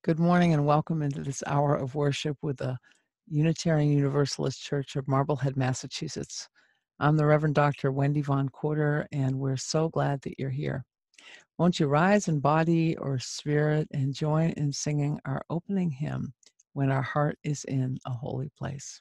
Good morning and welcome into this hour of worship with the Unitarian Universalist Church of Marblehead, Massachusetts. I'm the Reverend Dr. Wendy Von Quarter, and we're so glad that you're here. Won't you rise in body or spirit and join in singing our opening hymn, When Our Heart is in a Holy Place.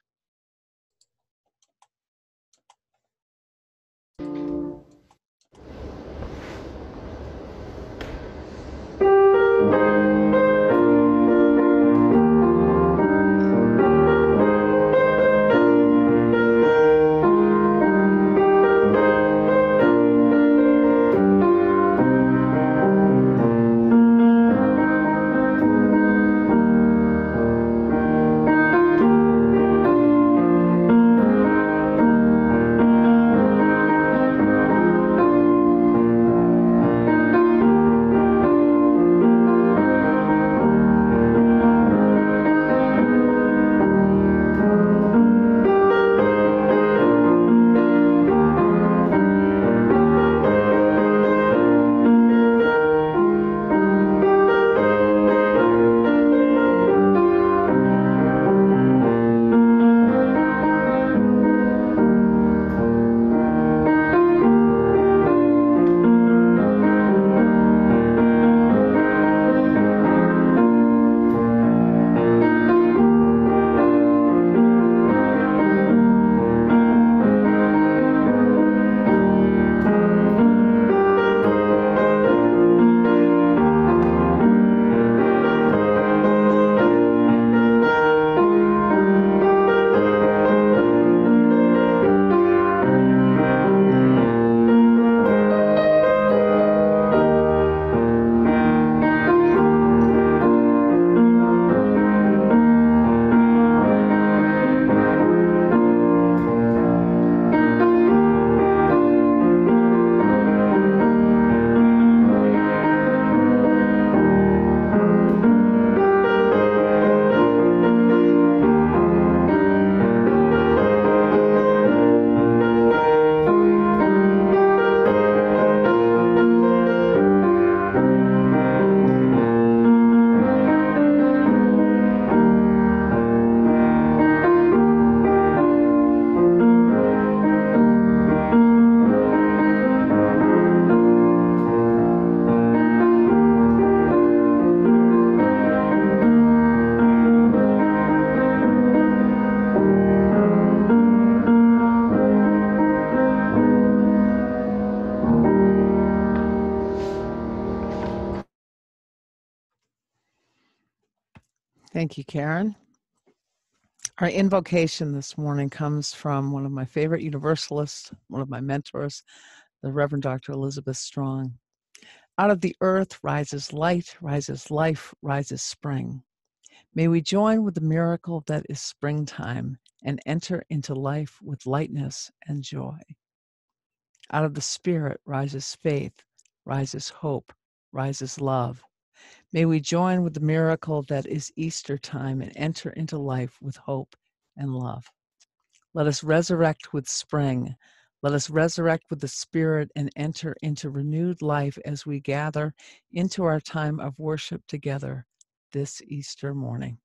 Thank you, Karen. Our invocation this morning comes from one of my favorite Universalists, one of my mentors, the Reverend Dr. Elizabeth Strong. Out of the earth rises light, rises life, rises spring. May we join with the miracle that is springtime and enter into life with lightness and joy. Out of the Spirit rises faith, rises hope, rises love. May we join with the miracle that is Easter time and enter into life with hope and love. Let us resurrect with spring. Let us resurrect with the Spirit and enter into renewed life as we gather into our time of worship together this Easter morning.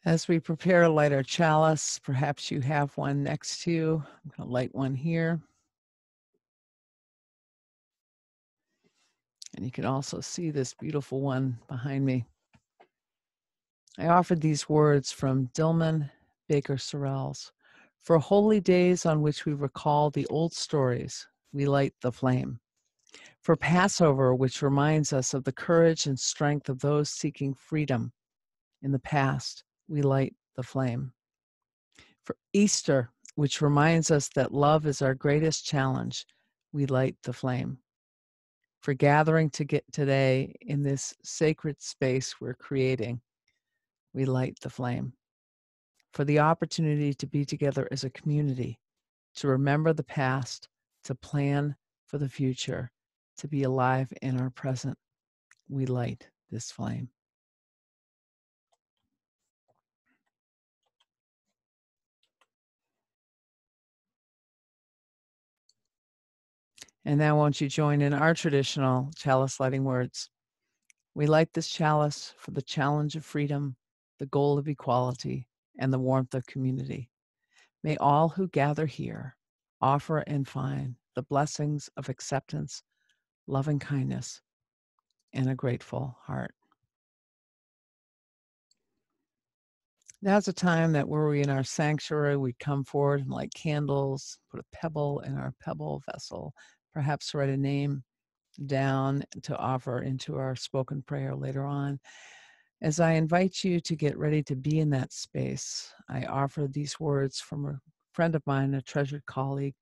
As we prepare to light our chalice, perhaps you have one next to you. I'm going to light one here. And you can also see this beautiful one behind me. I offered these words from Dillman Baker Sorrells. For holy days on which we recall the old stories, we light the flame. For Passover, which reminds us of the courage and strength of those seeking freedom in the past, we light the flame. For Easter, which reminds us that love is our greatest challenge, we light the flame. For gathering to get today in this sacred space we're creating, we light the flame. For the opportunity to be together as a community, to remember the past, to plan for the future, to be alive in our present, we light this flame. And now won't you join in our traditional chalice lighting words? We light this chalice for the challenge of freedom, the goal of equality, and the warmth of community. May all who gather here offer and find the blessings of acceptance, loving kindness, and a grateful heart. Now's a time that were we in our sanctuary, we'd come forward and light candles, put a pebble in our pebble vessel, perhaps write a name down to offer into our spoken prayer later on. As I invite you to get ready to be in that space, I offer these words from a friend of mine, a treasured colleague,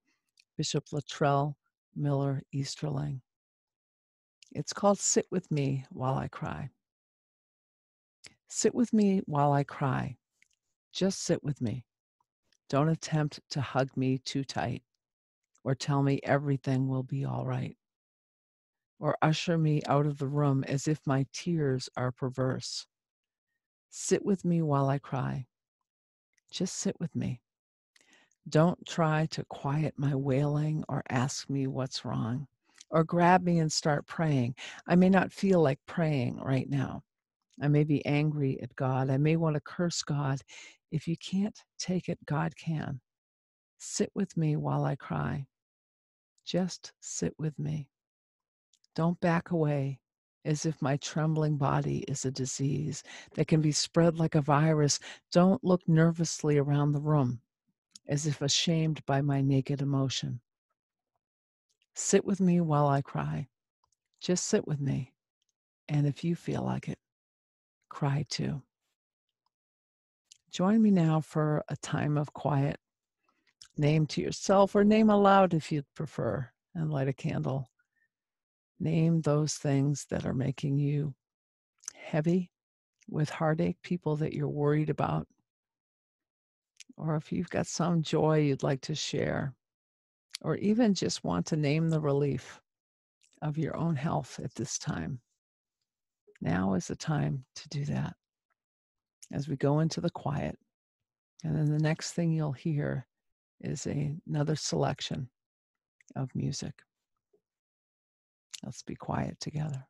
Bishop Luttrell Miller Easterling. It's called Sit With Me While I Cry. Sit with me while I cry. Just sit with me. Don't attempt to hug me too tight or tell me everything will be all right or usher me out of the room as if my tears are perverse. Sit with me while I cry. Just sit with me. Don't try to quiet my wailing or ask me what's wrong or grab me and start praying. I may not feel like praying right now. I may be angry at God. I may want to curse God. If you can't take it, God can. Sit with me while I cry. Just sit with me. Don't back away as if my trembling body is a disease that can be spread like a virus. Don't look nervously around the room as if ashamed by my naked emotion. Sit with me while I cry. Just sit with me. And if you feel like it, cry too. Join me now for a time of quiet. Name to yourself or name aloud if you'd prefer, and light a candle. Name those things that are making you heavy with heartache, people that you're worried about, or if you've got some joy you'd like to share, or even just want to name the relief of your own health at this time. Now is the time to do that as we go into the quiet. And then the next thing you'll hear is another selection of music. Let's be quiet together.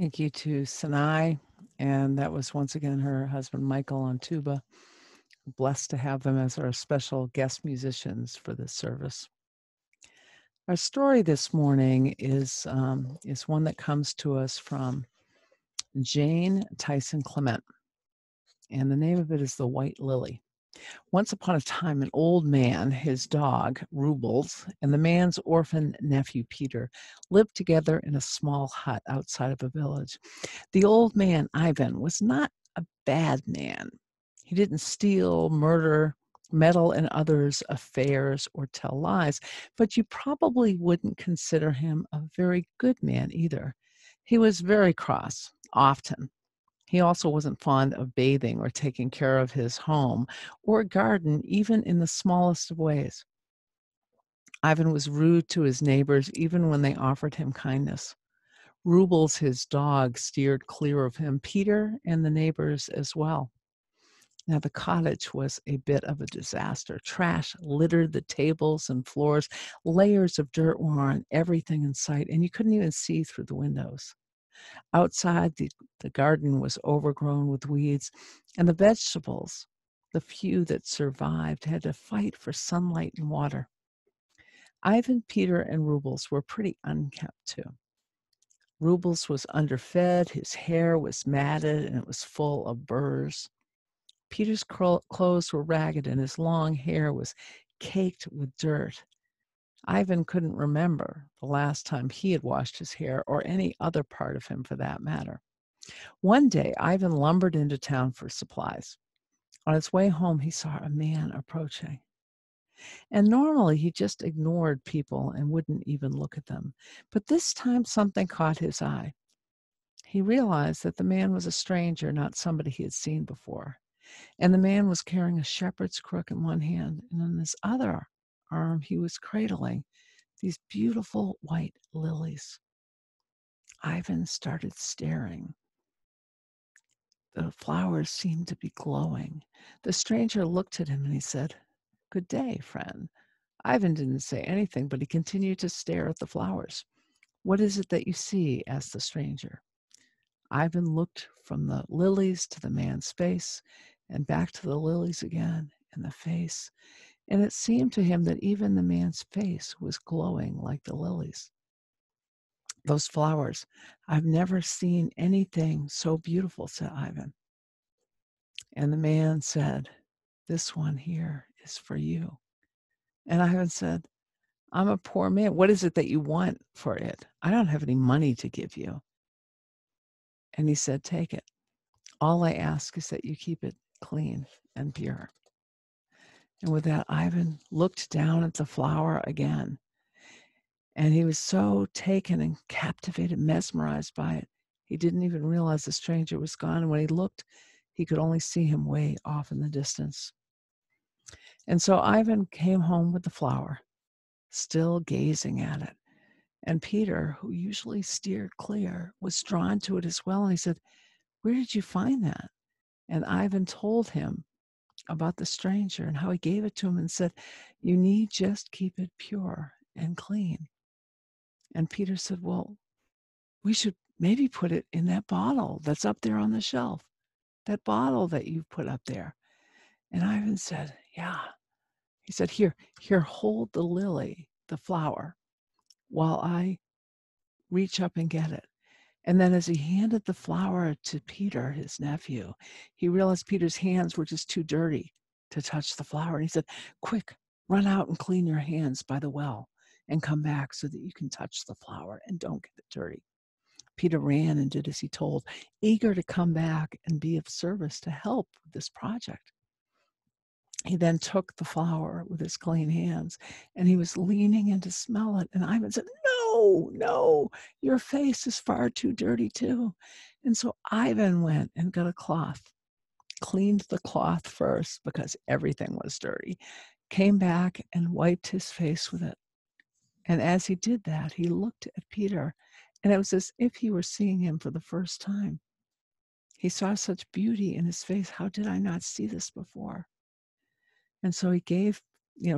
Thank you to Sinai. And that was once again her husband, Michael, on tuba. Blessed to have them as our special guest musicians for this service. Our story this morning is one that comes to us from Jane Tyson Clement. And the name of it is The White Lily. Once upon a time, an old man, his dog, Rubles, and the man's orphan nephew, Peter, lived together in a small hut outside of a village. The old man, Ivan, was not a bad man. He didn't steal, murder, meddle in others' affairs, or tell lies, but you probably wouldn't consider him a very good man either. He was very cross, often. He also wasn't fond of bathing or taking care of his home or garden, even in the smallest of ways. Ivan was rude to his neighbors, even when they offered him kindness. Rubles, his dog, steered clear of him, Peter and the neighbors as well. Now, the cottage was a bit of a disaster. Trash littered the tables and floors. Layers of dirt were on everything in sight, and you couldn't even see through the windows. Outside, the garden was overgrown with weeds, and the vegetables, the few that survived, had to fight for sunlight and water. Ivan, Peter, and Rubles were pretty unkempt, too. Rubles was underfed, his hair was matted, and it was full of burrs. Peter's clothes were ragged, and his long hair was caked with dirt. Ivan couldn't remember the last time he had washed his hair, or any other part of him for that matter. One day, Ivan lumbered into town for supplies. On his way home, he saw a man approaching. And normally, he just ignored people and wouldn't even look at them. But this time, something caught his eye. He realized that the man was a stranger, not somebody he had seen before. And the man was carrying a shepherd's crook in one hand, and in his other arm, he was cradling these beautiful white lilies. Ivan started staring. The flowers seemed to be glowing. The stranger looked at him and he said, "Good day, friend." Ivan didn't say anything, but he continued to stare at the flowers. "What is it that you see?" asked the stranger. Ivan looked from the lilies to the man's face and back to the lilies again and the face, and it seemed to him that even the man's face was glowing like the lilies. "Those flowers, I've never seen anything so beautiful," said Ivan. And the man said, "This one here is for you." And Ivan said, "I'm a poor man. What is it that you want for it? I don't have any money to give you." And he said, "Take it. All I ask is that you keep it clean and pure." And with that, Ivan looked down at the flower again. And he was so taken and captivated, mesmerized by it, he didn't even realize the stranger was gone. And when he looked, he could only see him way off in the distance. And so Ivan came home with the flower, still gazing at it. And Peter, who usually steered clear, was drawn to it as well. And he said, "Where did you find that?" And Ivan told him about the stranger and how he gave it to him and said, "You need just keep it pure and clean." And Peter said, "Well, we should maybe put it in that bottle that's up there on the shelf, that bottle that you put up there." And Ivan said, "Yeah." He said, Here, hold the lily, the flower, while I reach up and get it." And then as he handed the flower to Peter, his nephew, he realized Peter's hands were just too dirty to touch the flower. And he said, "Quick, run out and clean your hands by the well and come back so that you can touch the flower and don't get it dirty." Peter ran and did as he told, eager to come back and be of service to help with this project. He then took the flower with his clean hands, and he was leaning in to smell it. And Ivan said, "No, no, your face is far too dirty too." And so Ivan went and got a cloth, cleaned the cloth first because everything was dirty, came back and wiped his face with it. And as he did that, he looked at Peter, and it was as if he were seeing him for the first time. He saw such beauty in his face. How did I not see this before? And so he gave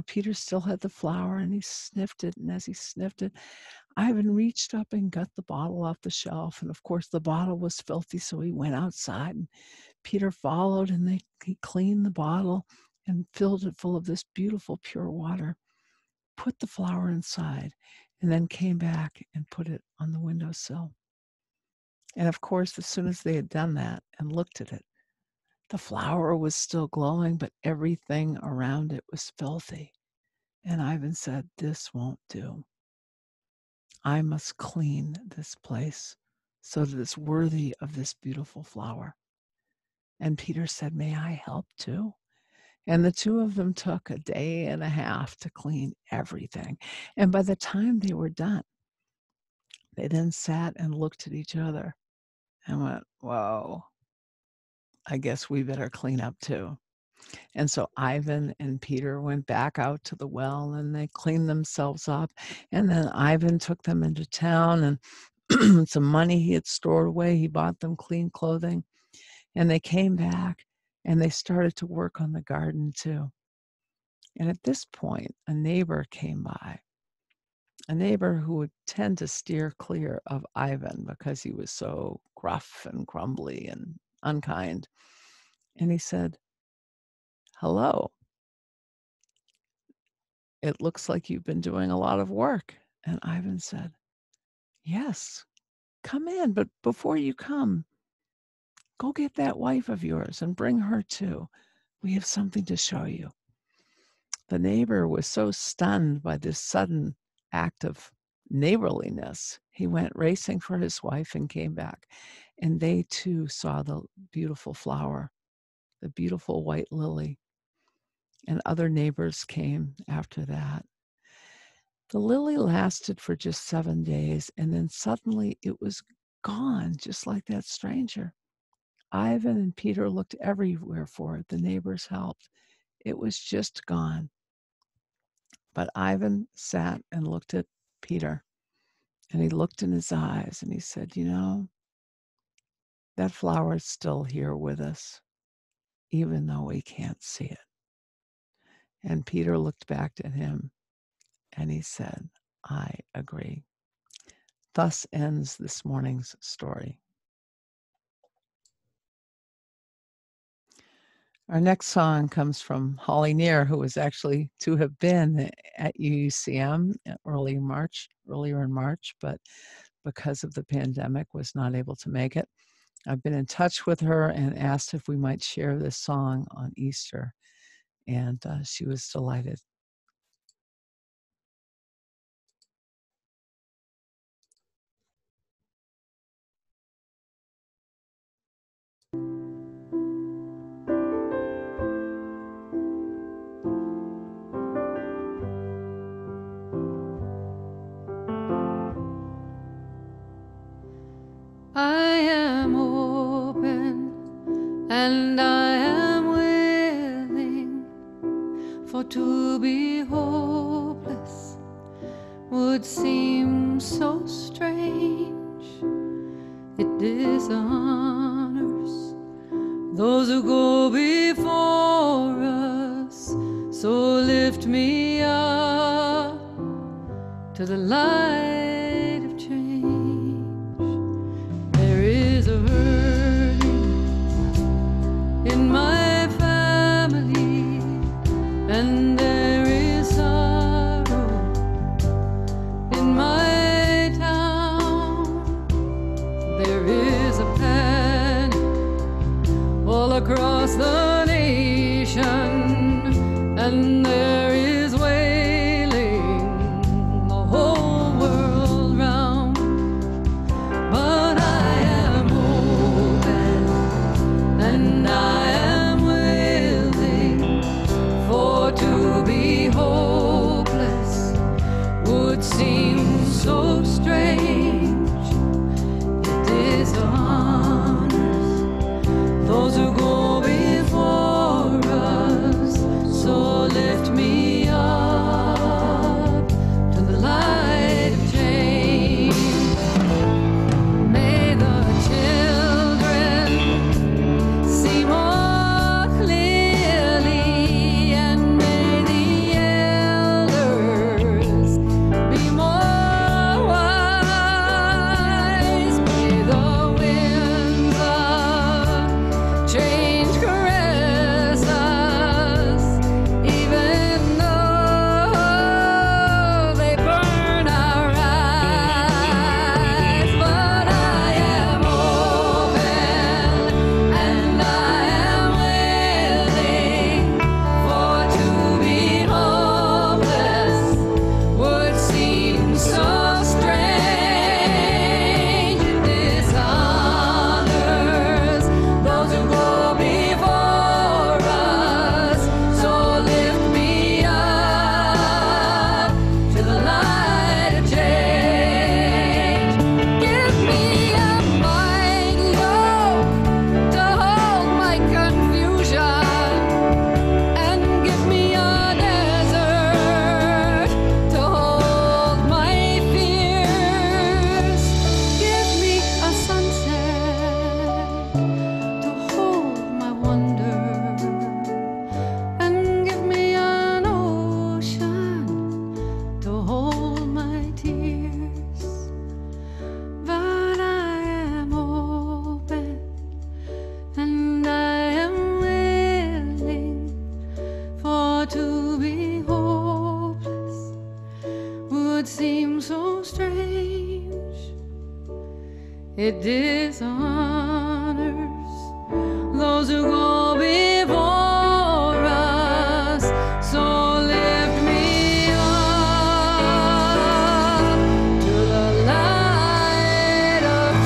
Peter still had the flower and he sniffed it. And as he sniffed it, Ivan reached up and got the bottle off the shelf. And of course, the bottle was filthy. So he went outside and Peter followed and he cleaned the bottle and filled it full of this beautiful, pure water, put the flower inside, and then came back and put it on the windowsill. And of course, as soon as they had done that and looked at it, the flower was still glowing, but everything around it was filthy. And Ivan said, "This won't do. I must clean this place so that it's worthy of this beautiful flower." And Peter said, "May I help too?" And the two of them took a day and a half to clean everything. And by the time they were done, they then sat and looked at each other and went, "Whoa, I guess we better clean up too." And so Ivan and Peter went back out to the well and they cleaned themselves up. And then Ivan took them into town and some money he had stored away, he bought them clean clothing. And they came back and they started to work on the garden too. And at this point, a neighbor came by, a neighbor who would tend to steer clear of Ivan because he was so gruff and grumbly and unkind. And he said, "Hello, it looks like you've been doing a lot of work." And Ivan said, "Yes, come in, but before you come, go get that wife of yours and bring her too. We have something to show you." The neighbor was so stunned by this sudden act of neighborliness, he went racing for his wife and came back. And they too saw the beautiful flower, the beautiful white lily. And other neighbors came after that. The lily lasted for just 7 days, and then suddenly it was gone, just like that stranger. Ivan and Peter looked everywhere for it. The neighbors helped. It was just gone. But Ivan sat and looked at Peter, and he looked in his eyes, and he said, "That flower is still here with us, even though we can't see it." And Peter looked back at him, and he said, "I agree." Thus ends this morning's story. Our next song comes from Holly Neer, who was actually to have been at UUCM earlier in March, but because of the pandemic was not able to make it. I've been in touch with her and asked if we might share this song on Easter, and she was delighted. I am open and I am willing, for to be hopeless would seem so strange. It dishonors those who go before us, so lift me up to the light of change. There is a hurting in my family, and there is sorrow in my town. There is a panic all across the nation, and there is wailing the whole world round. But I am open and I am willing, for to be hopeless would seem so strange. It dishonors those who go before us, so lift me up to the light of change. May the children see more clearly, and may the that seems so strange. It dishonors those who go before us. So lift me up to the light of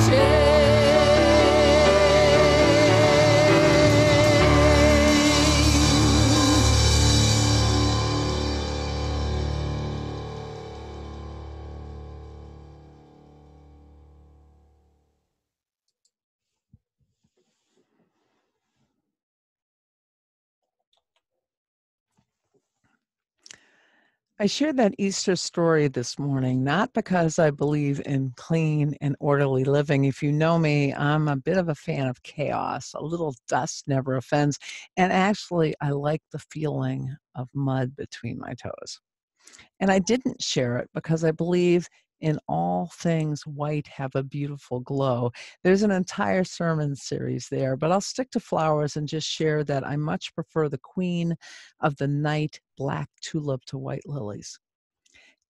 I shared that Easter story this morning, not because I believe in clean and orderly living. If you know me, I'm a bit of a fan of chaos. A little dust never offends. And actually, I like the feeling of mud between my toes. And I didn't share it because I believe in all things white have a beautiful glow. There's an entire sermon series there, but I'll stick to flowers and just share that I much prefer the queen of the night black tulip to white lilies.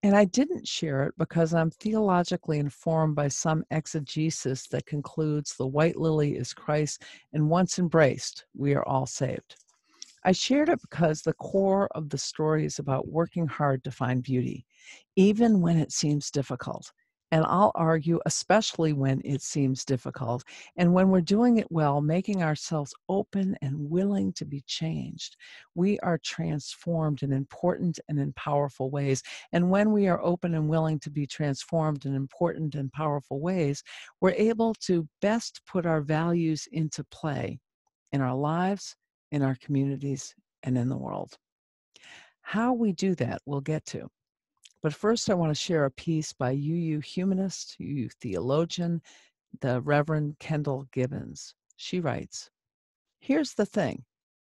And I didn't share it because I'm theologically informed by some exegesis that concludes the white lily is Christ, and once embraced, we are all saved. I shared it because the core of the story is about working hard to find beauty, even when it seems difficult. And I'll argue, especially when it seems difficult, and when we're doing it well, making ourselves open and willing to be changed, we are transformed in important and in powerful ways. And when we are open and willing to be transformed in important and powerful ways, we're able to best put our values into play in our lives, in our communities, and in the world. How we do that, we'll get to. But first, I want to share a piece by UU humanist, UU theologian, the Reverend Kendall Gibbons. She writes, "Here's the thing.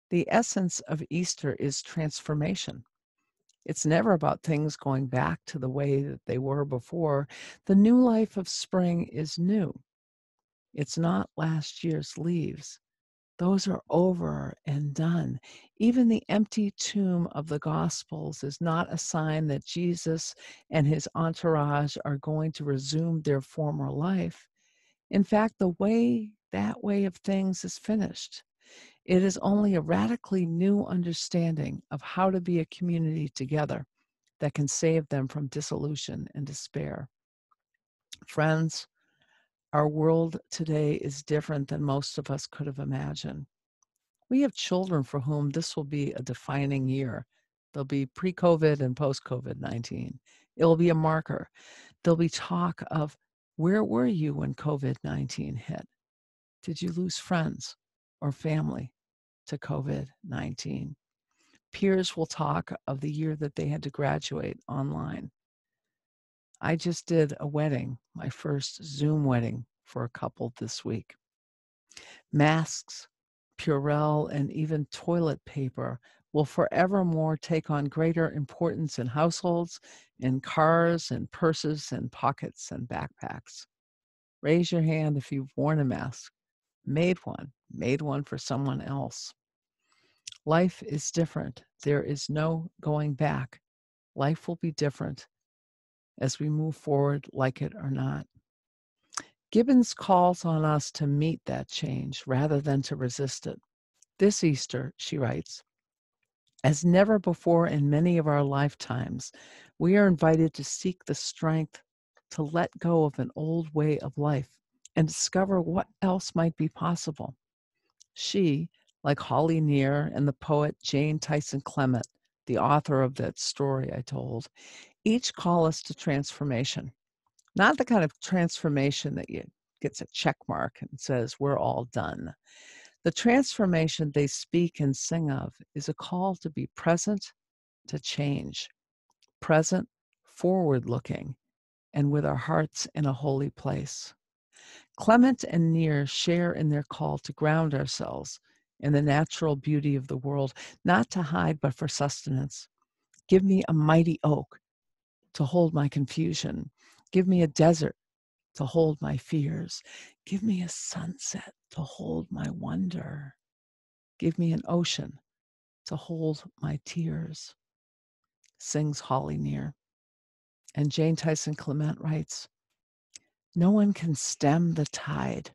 The essence of Easter is transformation. It's never about things going back to the way that they were before. The new life of spring is new. It's not last year's leaves. Those are over and done. Even the empty tomb of the Gospels is not a sign that Jesus and his entourage are going to resume their former life. In fact, that way of things is finished. It is only a radically new understanding of how to be a community together that can save them from dissolution and despair. Friends, our world today is different than most of us could have imagined. We have children for whom this will be a defining year. They'll be pre-COVID and post-COVID-19. It will be a marker. There'll be talk of, where were you when COVID-19 hit? Did you lose friends or family to COVID-19? Peers will talk of the year that they had to graduate online. I just did a wedding, my first Zoom wedding for a couple this week. Masks, Purell, and even toilet paper will forevermore take on greater importance in households, in cars, and purses, and pockets, and backpacks. Raise your hand if you've worn a mask, made one for someone else. Life is different. There is no going back. Life will be different as we move forward, like it or not. Gibbons calls on us to meet that change rather than to resist it. This Easter, she writes, as never before in many of our lifetimes, we are invited to seek the strength to let go of an old way of life and discover what else might be possible. She, like Holly Near and the poet Jane Tyson Clement, the author of that story I told, each call us to transformation. Not the kind of transformation that gets a check mark and says we're all done. The transformation they speak and sing of is a call to be present, to change, present, forward looking, and with our hearts in a holy place. Clement and Near share in their call to ground ourselves in the natural beauty of the world, not to hide, but for sustenance. Give me a mighty oak to hold my confusion. Give me a desert to hold my fears. Give me a sunset to hold my wonder. Give me an ocean to hold my tears, sings Holly Near. And Jane Tyson Clement writes, "No one can stem the tide.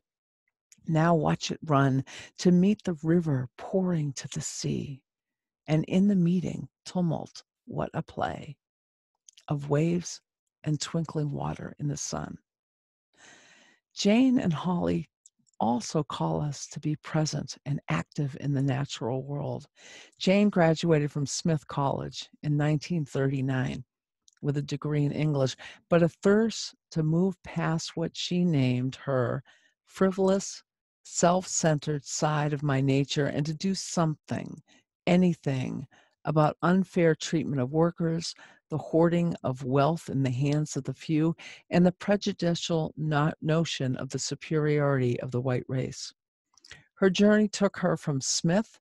Now watch it run to meet the river pouring to the sea. And in the meeting, tumult, what a play of waves and twinkling water in the sun." Jane and Holly also call us to be present and active in the natural world. Jane graduated from Smith College in 1939 with a degree in English, but a thirst to move past what she named her frivolous, self centered side of my nature and to do something, anything, about unfair treatment of workers, the hoarding of wealth in the hands of the few, and the prejudicial notion of the superiority of the white race. Her journey took her from Smith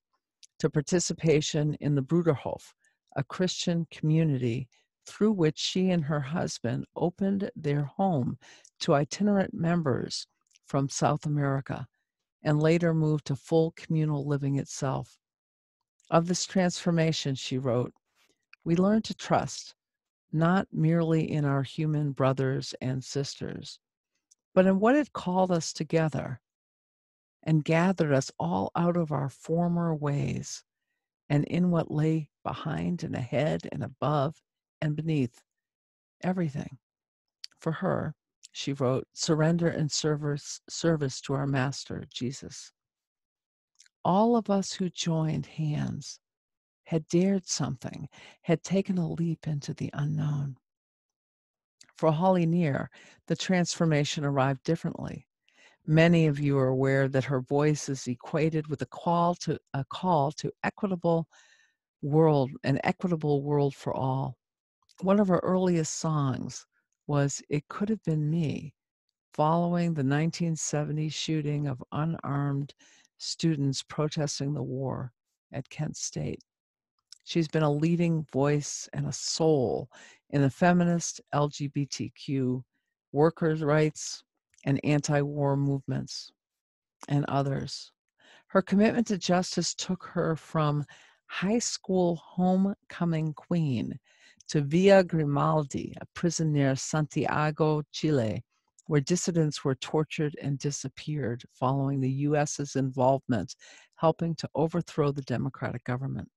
to participation in the Bruderhof, a Christian community through which she and her husband opened their home to itinerant members from South America and later moved to full communal living itself. Of this transformation, she wrote, "We learned to trust, not merely in our human brothers and sisters, but in what had called us together and gathered us all out of our former ways, and in what lay behind and ahead and above and beneath everything." For her, she wrote, surrender and service to our Master, Jesus. All of us who joined hands had dared something, had taken a leap into the unknown. For Holly Near, the transformation arrived differently. Many of you are aware that her voice is equated with a call to equitable world, an equitable world for all. One of her earliest songs was "It Could Have Been Me," following the 1970 shooting of unarmed students protesting the war at Kent State. She's been a leading voice and a soul in the feminist, LGBTQ, workers' rights, and anti-war movements, and others. Her commitment to justice took her from high school homecoming queen to Villa Grimaldi, a prison near Santiago, Chile, where dissidents were tortured and disappeared following the U.S.'s involvement helping to overthrow the democratic government.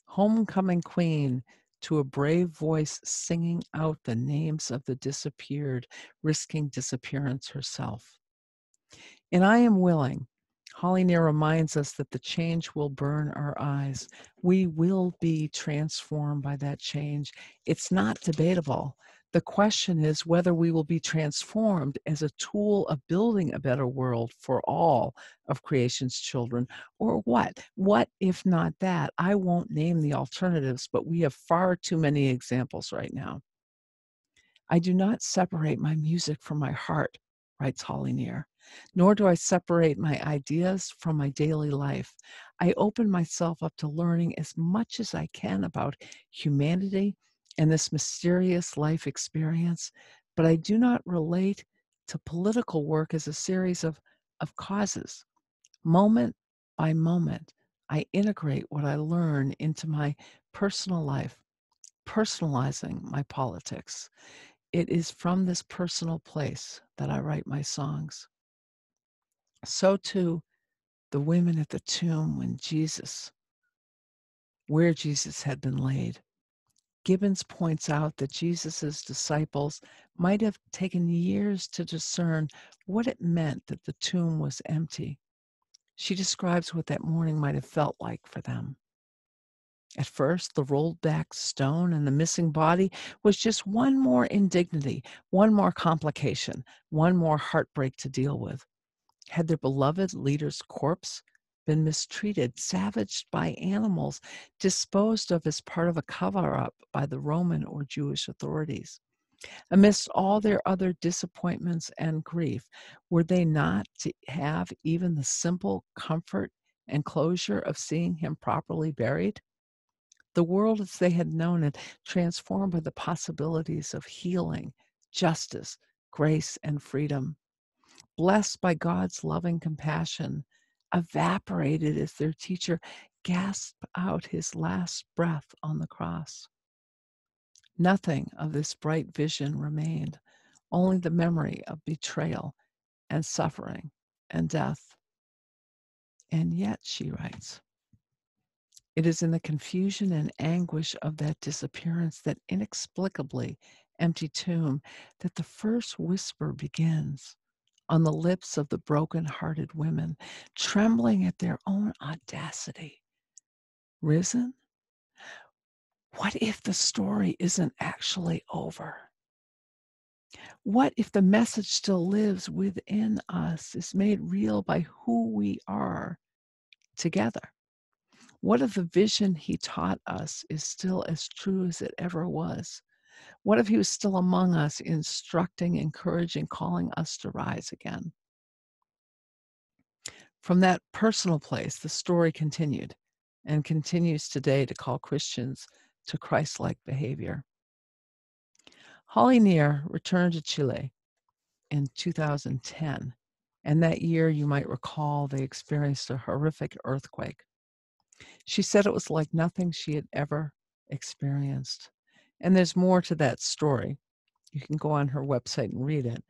Homecoming queen to a brave voice singing out the names of the disappeared, risking disappearance herself. In I Am Willing, Holly Near reminds us that the change will burn our eyes. We will be transformed by that change. It's not debatable. The question is whether we will be transformed as a tool of building a better world for all of creation's children, or what? What if not that? I won't name the alternatives, but we have far too many examples right now. I do not separate my music from my heart, writes Holly Near, nor do I separate my ideas from my daily life. I open myself up to learning as much as I can about humanity and this mysterious life experience, but I do not relate to political work as a series of causes. Moment by moment, I integrate what I learn into my personal life, personalizing my politics. It is from this personal place that I write my songs. So too, the women at the tomb where Jesus had been laid. Gibbons points out that Jesus's disciples might have taken years to discern what it meant that the tomb was empty. She describes what that morning might have felt like for them. At first, the rolled back stone and the missing body was just one more indignity, one more complication, one more heartbreak to deal with. Had their beloved leader's corpse been mistreated, savaged by animals, disposed of as part of a cover up by the Roman or Jewish authorities? Amidst all their other disappointments and grief, were they not to have even the simple comfort and closure of seeing him properly buried? The world as they had known it, transformed by the possibilities of healing, justice, grace, and freedom, blessed by God's loving compassion, evaporated as their teacher gasped out his last breath on the cross. Nothing of this bright vision remained, only the memory of betrayal and suffering and death. And yet, she writes, it is in the confusion and anguish of that disappearance, that inexplicably empty tomb, that the first whisper begins on the lips of the broken-hearted women, trembling at their own audacity. Risen? What if the story isn't actually over? What if the message still lives within us, is made real by who we are together? What if the vision he taught us is still as true as it ever was? What if he was still among us, instructing, encouraging, calling us to rise again? From that personal place, the story continued and continues today to call Christians to Christ-like behavior. Holly Near returned to Chile in 2010, and that year, you might recall, they experienced a horrific earthquake. She said it was like nothing she had ever experienced. And there's more to that story. You can go on her website and read it.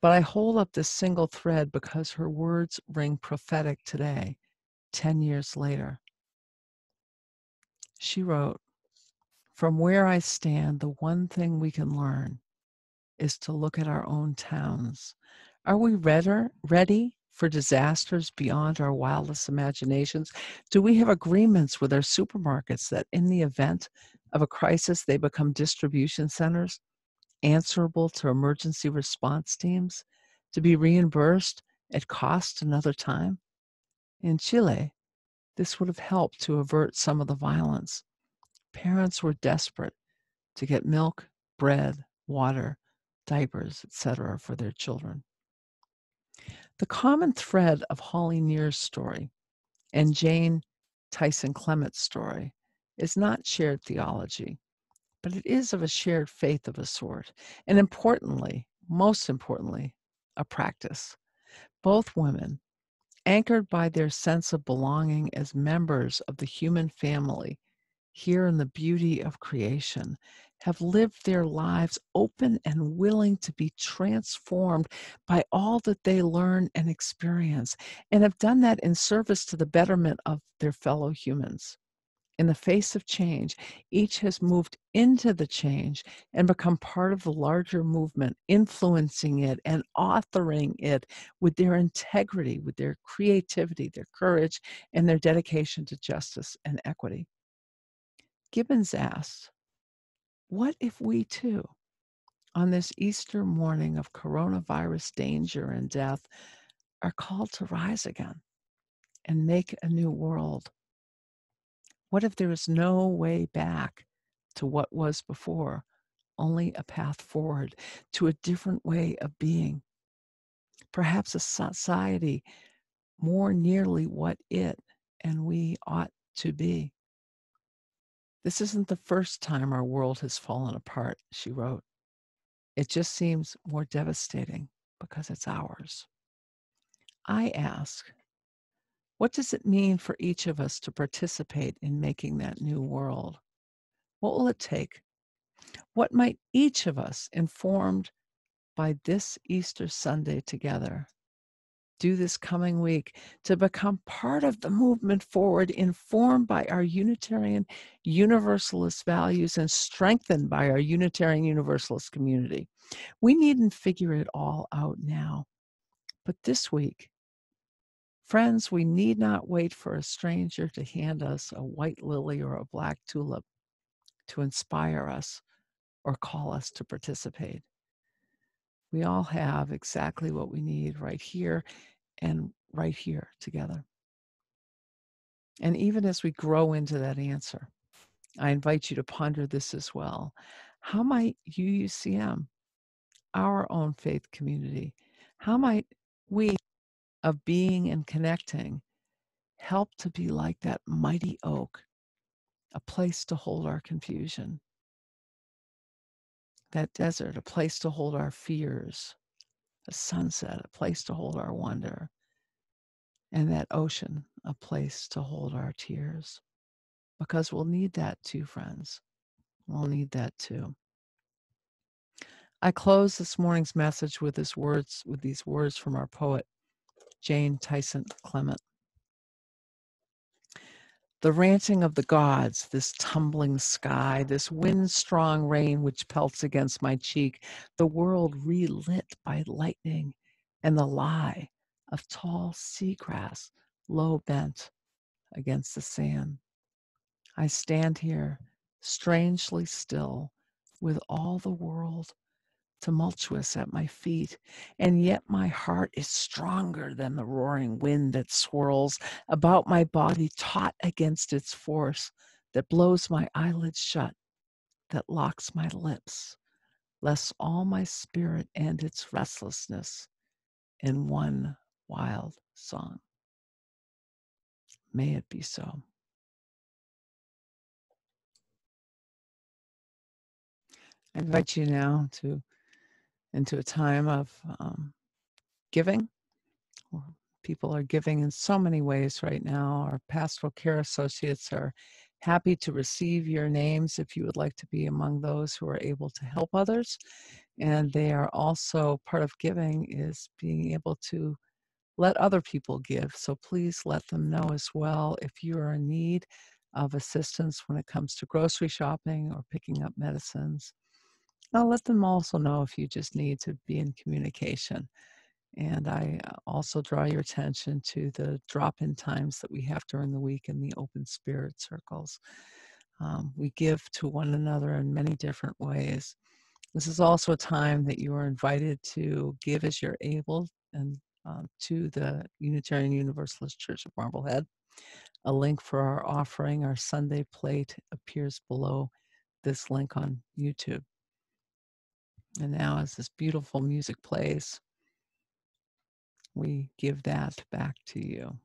But I hold up this single thread because her words ring prophetic today, 10 years later. She wrote, from where I stand, the one thing we can learn is to look at our own towns. Are we ready for disasters beyond our wildest imaginations? Do we have agreements with our supermarkets that in the event of a crisis, they become distribution centers, answerable to emergency response teams, to be reimbursed at cost another time? In Chile, this would have helped to avert some of the violence. Parents were desperate to get milk, bread, water, diapers, etc. for their children. The common thread of Holly Near's story and Jane Tyson Clement's story is not shared theology, but it is of a shared faith of a sort, and importantly, most importantly, a practice. Both women, anchored by their sense of belonging as members of the human family, here in the beauty of creation, have lived their lives open and willing to be transformed by all that they learn and experience, and have done that in service to the betterment of their fellow humans. In the face of change, each has moved into the change and become part of the larger movement, influencing it and authoring it with their integrity, with their creativity, their courage, and their dedication to justice and equity. Gibbons asked, what if we too, on this Easter morning of coronavirus danger and death, are called to rise again and make a new world? What if there is no way back to what was before, only a path forward to a different way of being? Perhaps a society more nearly what it and we ought to be. This isn't the first time our world has fallen apart, she wrote. It just seems more devastating because it's ours. I ask, what does it mean for each of us to participate in making that new world? What will it take? What might each of us, informed by this Easter Sunday together, do this coming week to become part of the movement forward, informed by our Unitarian Universalist values and strengthened by our Unitarian Universalist community? We needn't figure it all out now. But this week, friends, we need not wait for a stranger to hand us a white lily or a black tulip to inspire us or call us to participate. We all have exactly what we need right here and right here together. And even as we grow into that answer, I invite you to ponder this as well. How might UUCM, our own faith community, how might we, of being and connecting, help to be like that mighty oak, a place to hold our confusion, that desert, a place to hold our fears, a sunset, a place to hold our wonder, and that ocean, a place to hold our tears? Because we'll need that too, friends. We'll need that too. I close this morning's message with these words from our poet, Jane Tyson Clement. The ranting of the gods, this tumbling sky, this wind-strong rain which pelts against my cheek, the world relit by lightning, and the lie of tall seagrass low bent against the sand. I stand here, strangely still, with all the world tumultuous at my feet, and yet my heart is stronger than the roaring wind that swirls about my body, taut against its force, that blows my eyelids shut, that locks my lips, lest all my spirit and its restlessness in one wild song. May it be so. I invite you now into a time of giving. People are giving in so many ways right now. Our pastoral care associates are happy to receive your names if you would like to be among those who are able to help others. And they are also, part of giving is being able to let other people give. So please let them know as well if you are in need of assistance when it comes to grocery shopping or picking up medicines. I'll let them also know if you just need to be in communication. And I also draw your attention to the drop-in times that we have during the week in the open spirit circles. We give to one another in many different ways. This is also a time that you are invited to give as you're able and to the Unitarian Universalist Church of Marblehead. A link for our offering, our Sunday plate, appears below this link on YouTube. And now as this beautiful music plays, we give that back to you.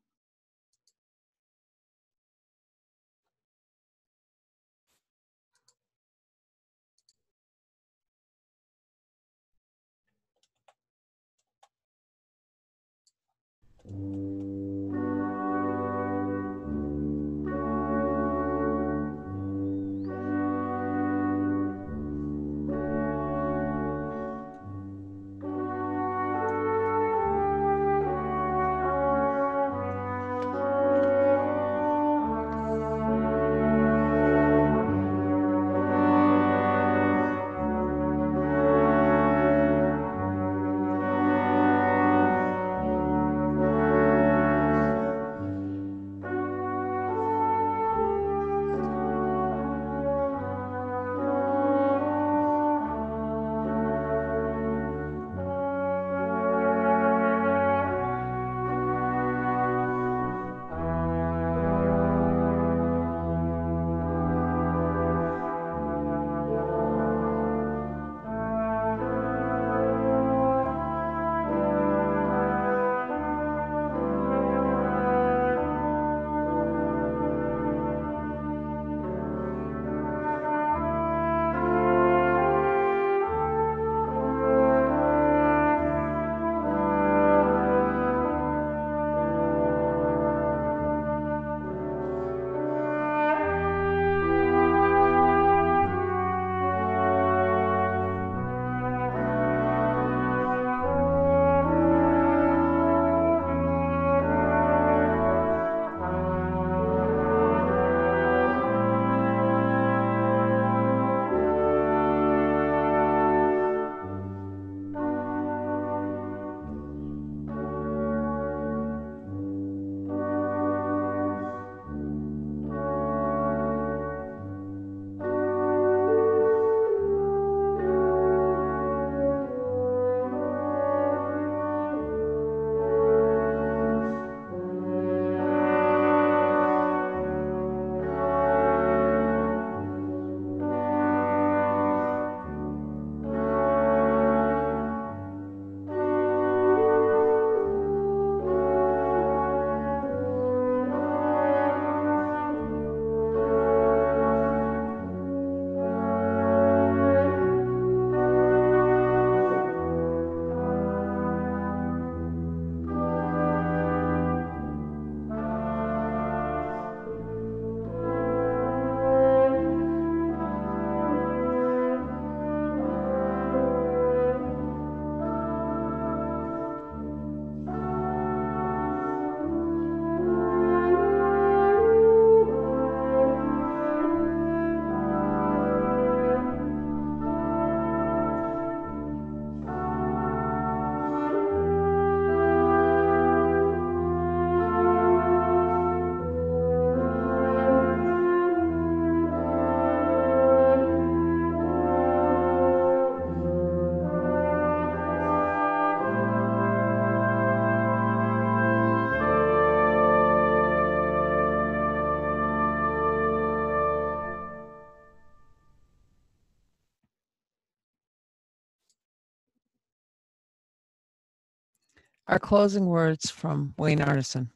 Our closing words from Wayne Artisan.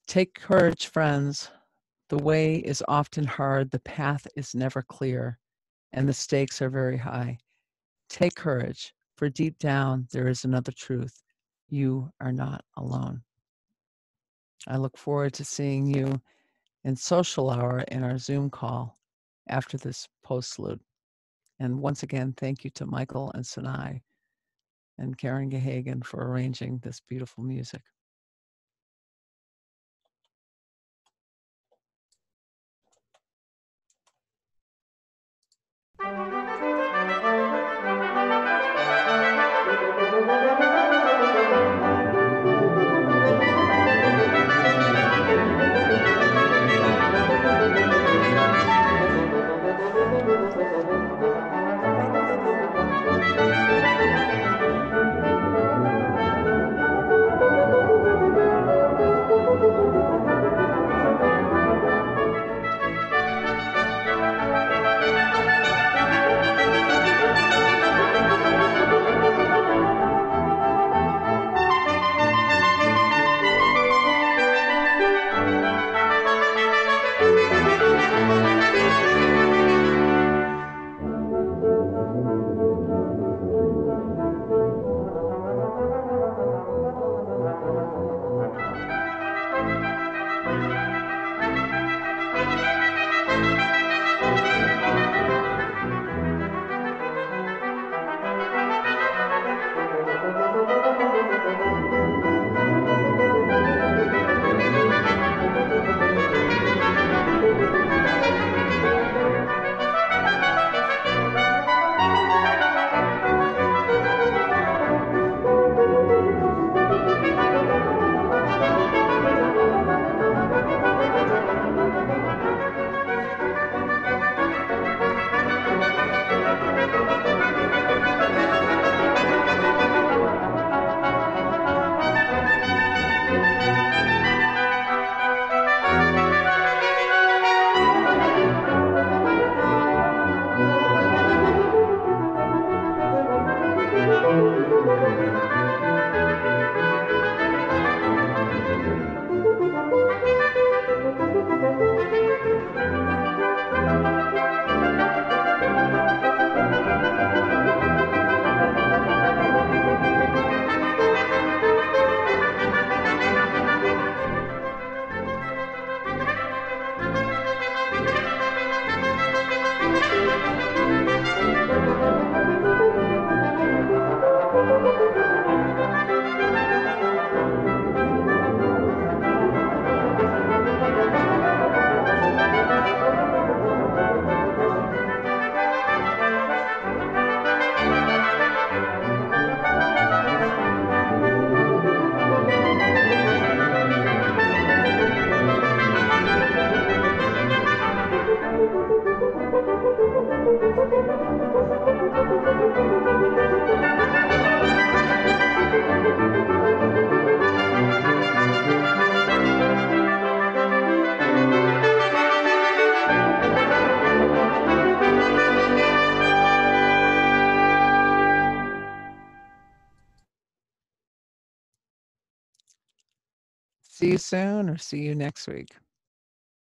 Take courage, friends. The way is often hard, the path is never clear, and the stakes are very high. Take courage, for deep down there is another truth. You are not alone. I look forward to seeing you in social hour in our Zoom call after this post salute. And once again, thank you to Michael and Sinai and Karen Gahagan for arranging this beautiful music. See you soon or see you next week.